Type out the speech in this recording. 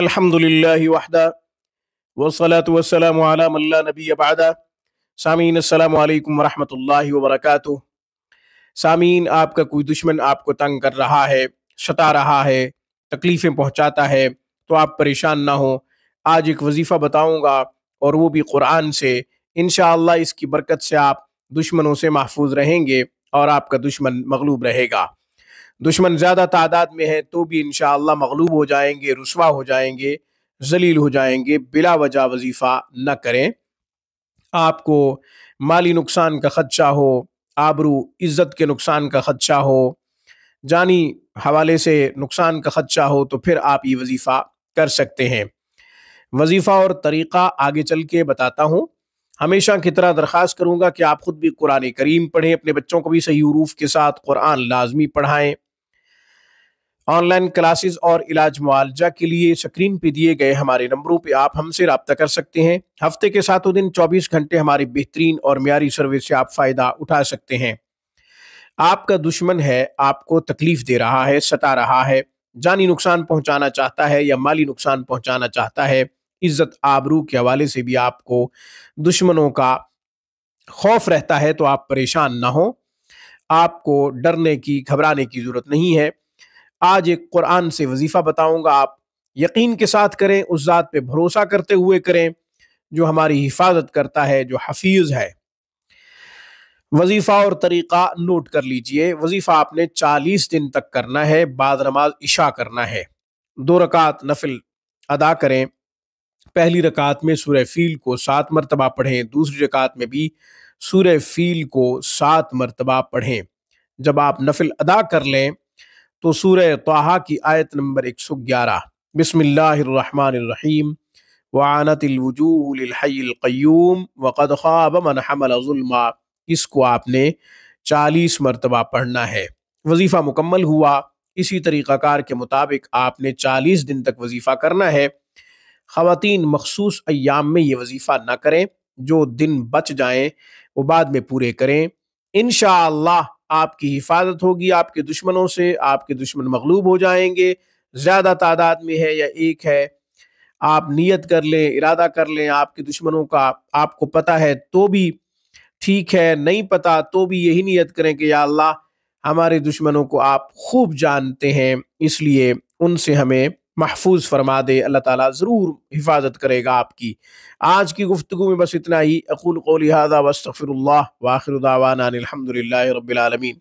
الحمدللہ وحدہ والصلاة والسلام علی من لا نبی بعدہ۔ سامعین السلام علیکم ورحمۃ اللہ وبرکاتہ۔ سامعین، آپ کا کوئی دشمن آپ کو تنگ کر رہا ہے، ستا رہا ہے، تکلیفیں پہنچاتا ہے تو آپ پریشان نہ ہوں۔ آج ایک وظیفہ بتاؤں گا اور وہ بھی قرآن سے۔ انشاءاللہ اس کی برکت سے آپ دشمنوں سے محفوظ رہیں گے اور آپ کا دشمن مغلوب رہے گا۔ دشمن زیادہ تعداد میں ہے تو بھی انشاءاللہ مغلوب ہو جائیں گے، رسوا ہو جائیں گے، ذلیل ہو جائیں گے۔ بلا وجہ وظیفہ نہ کریں۔ آپ کو مالی نقصان کا خدشہ ہو، آبرو عزت کے نقصان کا خدشہ ہو، جانی حوالے سے نقصان کا خدشہ ہو تو پھر آپ یہ وظیفہ کر سکتے ہیں۔ وظیفہ اور طریقہ آگے چل کے بتاتا ہوں۔ ہمیشہ کی طرح درخواست کروں گا کہ آپ خود بھی قرآن کریم پڑھیں، اپنے بچوں کو بھی صحیح حروف کے ساتھ قرآن لازمی پڑھائیں۔ آن لائن کلاسز اور علاج معالجہ کے لیے سکرین پہ دیے گئے ہمارے نمبروں پہ آپ ہم سے رابطہ کر سکتے ہیں۔ ہفتے کے 7 دن 24 گھنٹے ہماری بہترین اور معیاری سروس سے آپ فائدہ اٹھا سکتے ہیں۔ آپ کا دشمن ہے، آپ کو تکلیف دے رہا ہے، ستا رہا ہے، جانی نقصان پہنچانا چاہتا ہے یا مالی نقصان پہنچانا چاہتا ہے، عزت آبرو کے حوالے سے بھی آپ کو دشمنوں کا خوف رہتا ہے تو آپ پریشان نہ ہوں۔ آپ کو ڈرنے کی، گھبرانے کی ضرورت نہیں ہے۔ آج ایک قرآن سے وظیفہ بتاؤں گا، آپ یقین کے ساتھ کریں، اس ذات پہ بھروسہ کرتے ہوئے کریں جو ہماری حفاظت کرتا ہے، جو حفیظ ہے۔ وظیفہ اور طریقہ نوٹ کر لیجئے۔ وظیفہ آپ نے 40 دن تک کرنا ہے، بعد نماز عشاء کرنا ہے۔ 2 رکعت نفل ادا کریں۔ پہلی رکعت میں سورہ فیل کو 7 مرتبہ پڑھیں، دوسری رکعت میں بھی سورہ فیل کو 7 مرتبہ پڑھیں۔ جب آپ نفل ادا کر لیں تو سورہ طٰہٰ کی آیت نمبر 111 بسم اللہ الرحمن الرحیم وعنت الوجوہ للحی القیوم وقد خاب من حمل ظلما، اس کو آپ نے 40 مرتبہ پڑھنا ہے۔ وظیفہ مکمل ہوا۔ اسی طریقہ کار کے مطابق آپ نے 40 دن تک وظیفہ کرنا ہے۔ خواتین مخصوص ایام میں یہ وظیفہ نہ کریں، جو دن بچ جائیں وہ بعد میں پورے کریں۔ انشاءاللہ آپ کی حفاظت ہوگی آپ کے دشمنوں سے، آپ کے دشمن مغلوب ہو جائیں گے۔ زیادہ تعداد میں ہے یا ایک ہے، آپ نیت کر لیں، ارادہ کر لیں آپ کے دشمنوں کا، آپ کو پتہ ہے تو بھی ٹھیک ہے، نہیں پتہ تو بھی یہی نیت کریں کہ یا اللہ ہمارے دشمنوں کو آپ خوب جانتے ہیں، اس لیے ان سے ہمیں محفوظ فرما دے۔ اللہ تعالیٰ ضرور حفاظت کرے گا آپ کی۔ آج کی گفتگو میں بس اتنا ہی۔ اقول قولی ھذا واستغفر اللہ وآخر دعوانا ان الحمد للہ رب العالمین۔